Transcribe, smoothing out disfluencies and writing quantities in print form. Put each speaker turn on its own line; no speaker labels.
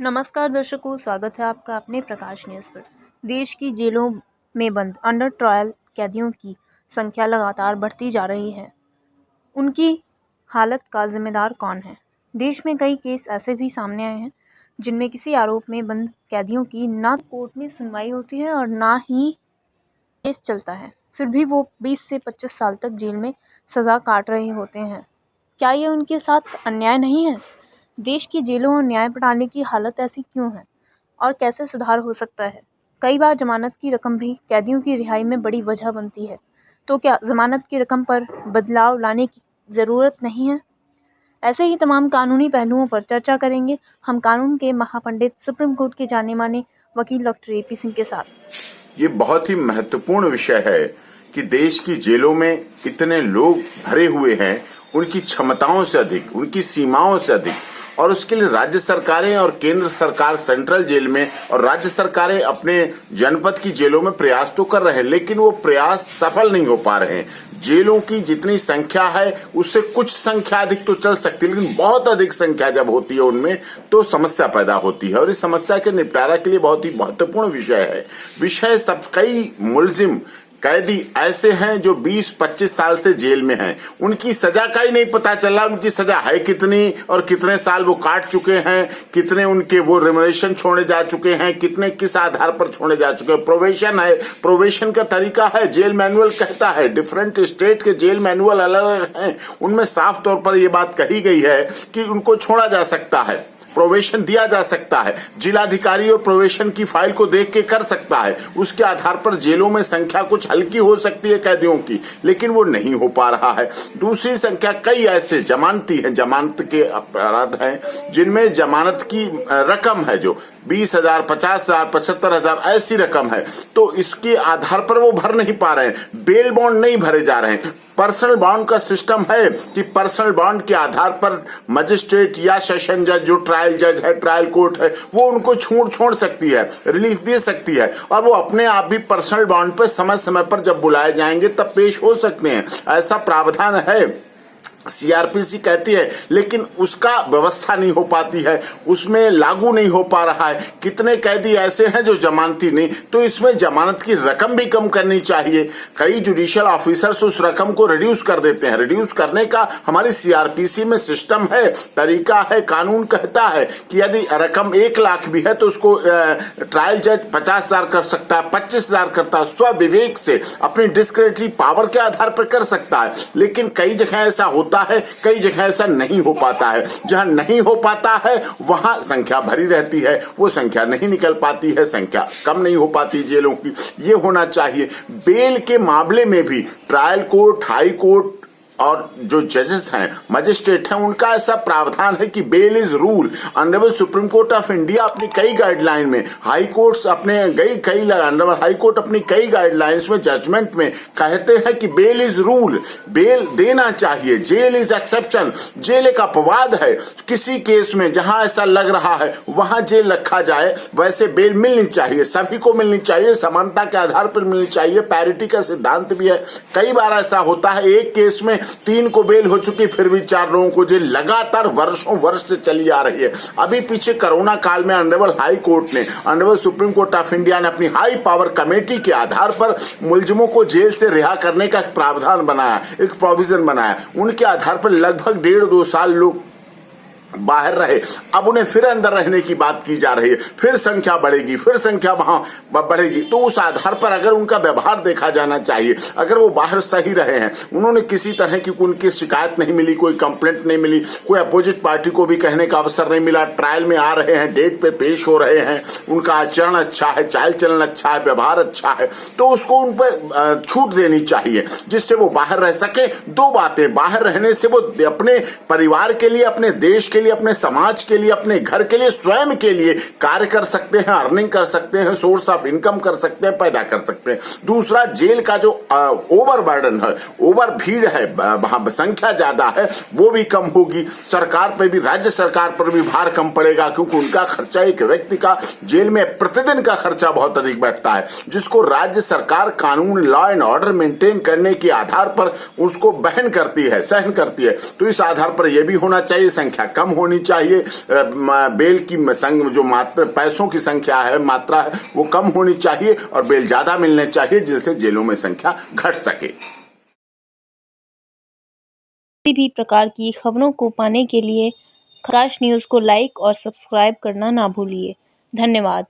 नमस्कार दर्शकों, स्वागत है आपका अपने प्रकाश न्यूज़ पर। देश की जेलों में बंद अंडर ट्रायल कैदियों की संख्या लगातार बढ़ती जा रही है। उनकी हालत का जिम्मेदार कौन है? देश में कई केस ऐसे भी सामने आए हैं जिनमें किसी आरोप में बंद कैदियों की ना कोर्ट में सुनवाई होती है और ना ही केस चलता है, फिर भी वो 20 से 25 साल तक जेल में सज़ा काट रहे होते हैं। क्या ये उनके साथ अन्याय नहीं है? देश की जेलों और न्याय प्रणाली की हालत ऐसी क्यों है और कैसे सुधार हो सकता है? कई बार जमानत की रकम भी कैदियों की रिहाई में बड़ी वजह बनती है। तो क्या जमानत की रकम पर बदलाव लाने की ज़रूरत नहीं है? ऐसे ही तमाम कानूनी पहलुओं पर चर्चा करेंगे हम कानून के महापंडित, सुप्रीम कोर्ट के जाने माने वकील डॉक्टर AP सिंह के साथ।
ये बहुत ही महत्वपूर्ण विषय है कि देश की जेलों में इतने लोग भरे हुए हैं, उनकी क्षमताओं से अधिक, उनकी सीमाओं से अधिक, और उसके लिए राज्य सरकारें और केंद्र सरकार सेंट्रल जेल में और राज्य सरकारें अपने जनपद की जेलों में प्रयास तो कर रहे हैं, लेकिन वो प्रयास सफल नहीं हो पा रहे हैं। जेलों की जितनी संख्या है उससे कुछ संख्या अधिक तो चल सकती है, लेकिन बहुत अधिक संख्या जब होती है उनमें तो समस्या पैदा होती है, और इस समस्या के निपटारा के लिए बहुत ही महत्वपूर्ण विषय है। विषय सब कई मुलजिम कैदी ऐसे हैं जो 20-25 साल से जेल में हैं, उनकी सजा का ही नहीं पता चला, उनकी सजा है कितनी और कितने साल वो काट चुके हैं, कितने उनके वो रिमरेशन छोड़े जा चुके हैं, कितने किस आधार पर छोड़े जा चुके हैं। प्रोवेशन है, प्रोवेशन का तरीका है, जेल मैनुअल कहता है, डिफरेंट स्टेट के जेल मैनुअल अलग अलग हैं, उनमें साफ तौर पर ये बात कही गई है कि उनको छोड़ा जा सकता है, प्रोवेशन दिया जा सकता है। जिलाधिकारी और प्रोवेशन की फाइल को देख के कर सकता है, उसके आधार पर जेलों में संख्या कुछ हल्की हो सकती है कैदियों की, लेकिन वो नहीं हो पा रहा है। दूसरी संख्या कई ऐसे जमानती हैं, जमानत के अपराध हैं जिनमें जमानत की रकम है जो 20,000, 50,000, 75,000 ऐसी रकम है, तो इसके आधार पर वो भर नहीं पा रहे हैं, बेल बॉन्ड नहीं भरे जा रहे हैं। पर्सनल बॉन्ड का सिस्टम है कि पर्सनल बॉन्ड के आधार पर मजिस्ट्रेट या सेशन जज, जो ट्रायल जज है, ट्रायल कोर्ट है, वो उनको छोड़ सकती है, रिलीफ दे सकती है, और वो अपने आप भी पर्सनल बॉन्ड पर समय समय पर जब बुलाए जाएंगे तब पेश हो सकते हैं। ऐसा प्रावधान है, CRPC कहती है, लेकिन उसका व्यवस्था नहीं हो पाती है, उसमें लागू नहीं हो पा रहा है। कितने कैदी ऐसे हैं जो जमानती नहीं, तो इसमें जमानत की रकम भी कम करनी चाहिए। कई जुडिशियल ऑफिसर्स उस रकम को रिड्यूस कर देते हैं। रिड्यूस करने का हमारी CRPC में सिस्टम है, तरीका है, कानून कहता है कि यदि रकम 1 लाख भी है तो उसको ट्रायल जज 50,000 कर सकता है, 25,000 करता है, स्व विवेक से अपनी डिस्क्रेटरी पावर के आधार पर कर सकता है। लेकिन कई जगह ऐसा होता है, कई जगह ऐसा नहीं हो पाता है। जहां नहीं हो पाता है वहां संख्या भरी रहती है, वो संख्या नहीं निकल पाती है, संख्या कम नहीं हो पाती जेलों की। ये होना चाहिए। बेल के मामले में भी ट्रायल कोर्ट, हाई कोर्ट और जो जजेस हैं, मजिस्ट्रेट हैं, उनका ऐसा प्रावधान है कि bail is rule. Honourable supreme court of India अपनी कई गाइडलाइन में, हाई कोर्ट्स अपने ऑनरेबल हाई कोर्ट अपनी कई गाइडलाइंस में, जजमेंट में कहते हैं कि बेल इज रूल, बेल देना चाहिए, जेल इज एक्सेप्शन। जेल एक अपवाद है, किसी केस में जहां ऐसा लग रहा है वहां जेल रखा जाए, वैसे बेल मिलनी चाहिए, सभी को मिलनी चाहिए, समानता के आधार पर मिलनी चाहिए। पैरिटी का सिद्धांत भी है। कई बार ऐसा होता है, एक केस में 3 को बेल हो चुकी, फिर भी 4 लोगों को जेल लगातार वर्षों वर्ष से चली आ रही है। अभी पीछे कोरोना काल में ऑनरेबल हाई कोर्ट ने, honourable supreme court of India ने अपनी हाई पावर कमेटी के आधार पर मुलजिमों को जेल से रिहा करने का एक प्रावधान बनाया, एक प्रोविजन बनाया। उनके आधार पर लगभग 1.5-2 साल लोग बाहर रहे। अब उन्हें फिर अंदर रहने की बात की जा रही है, फिर संख्या बढ़ेगी, फिर संख्या वहां बढ़ेगी। तो उस आधार पर अगर उनका व्यवहार देखा जाना चाहिए, अगर वो बाहर सही रहे हैं, उन्होंने किसी तरह की उनकी शिकायत नहीं मिली, कोई कंप्लेंट नहीं मिली, कोई अपोजिट पार्टी को भी कहने का अवसर नहीं मिला, ट्रायल में आ रहे हैं, डेट पे पेश हो रहे हैं, उनका आचरण अच्छा है, चाल चलन अच्छा है, व्यवहार अच्छा है, तो उसको उन पर छूट देनी चाहिए जिससे वो बाहर रह सके। 2 बातें, बाहर रहने से वो अपने परिवार के लिए, अपने देश के लिए, अपने समाज के लिए, अपने घर के लिए, स्वयं के लिए कार्य कर सकते हैं, अर्निंग कर सकते हैं, सोर्स ऑफ इनकम कर सकते हैं, पैदा कर सकते हैं। दूसरा, जेल का जो ओवर बर्डन है, ओवर भीड़ है, वहां संख्या ज्यादा है, वो भी कम होगी। सरकार पर भी, राज्य सरकार पर भी भार कम पड़ेगा, क्योंकि उनका खर्चा, एक व्यक्ति का जेल में प्रतिदिन का खर्चा बहुत अधिक बैठता है, जिसको राज्य सरकार कानून, लॉ एंड ऑर्डर मेंटेन करने के आधार पर उसको बहन करती है, सहन करती है। तो इस आधार पर यह भी होना चाहिए, संख्या कम कम होनी चाहिए, बेल की जो मात्रा पैसों की संख्या है, मात्रा है, वो कम होनी चाहिए और बेल ज्यादा मिलने चाहिए, जिससे जेलों में संख्या घट सके।
किसी भी प्रकार की खबरों को पाने के लिए प्रकाश न्यूज़ को लाइक और सब्सक्राइब करना ना भूलिए। धन्यवाद।